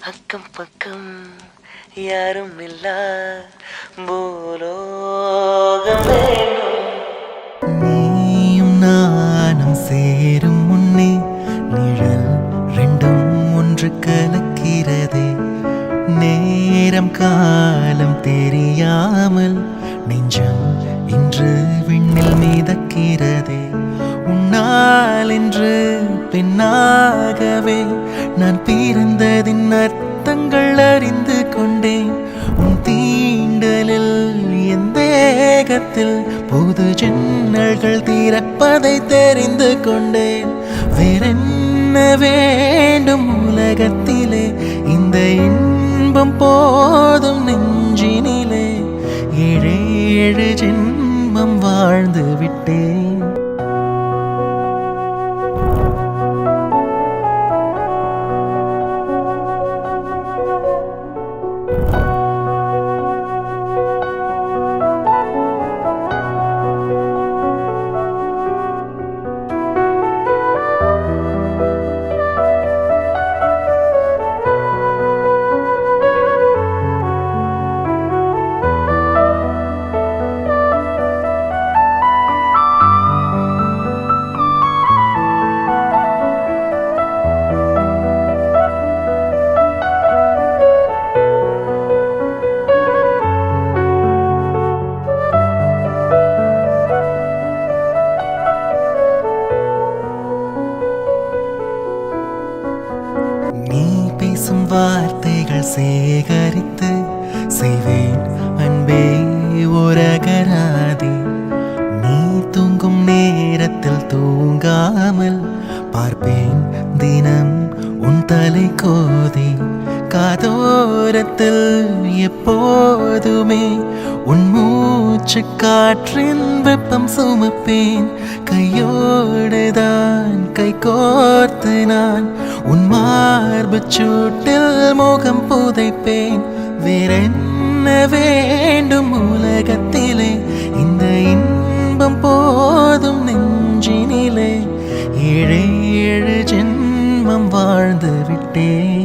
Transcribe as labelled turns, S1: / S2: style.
S1: அக்கம் பக்கம் யாரும் இல்லா பூலோகம்
S2: நீயும் நானும் சேரும் முன்னே நிழல் ரெண்டும் ஒன்று கலக்கிறதே. நேரம் காலம் தெரியாமல் நெஞ்சம் இன்று விண்ணில் மிதக்கிறதே. உன்னால் என்று பெண்ணாகவே நான் பிறந்ததின் அர்த்தங்கள் அறிந்து கொண்டேன். உன் தீண்டலில் என் தேகத்தில் புது ஜன்னல்கள் திறப்பதை தெரிந்து கொண்டேன். வேறென்ன வேண்டும் உலகத்திலே, இந்த இன்பம் போதும் நெஞ்சினிலே. ஏழேழு ஜென்மம் வாழ்ந்து விட்டேன். நீ பேசும் வார்த்தைகள் சேகரித்து செய்வேன் அன்பே ஓரகராதி. நீ தூங்கும் நேரத்தில் தூங்காமல் பார்ப்பேன் தினம் உன் தலை கோதி. காதோரத்தில் எப்போதுமே உன் மூச்சு காற்றின் வெப்பம் சுமப்பேன். கையோடுதான் கை கோர்த்து நான் உன் மார்பு சூட்டில் முகம் புதைப்பேன். வேறென்ன வேண்டும் உலகத்திலே, இந்த இன்பம் போதும் நெஞ்சினிலே. ஏழேழு ஜென்மம் வாழ்ந்து விட்டேன்.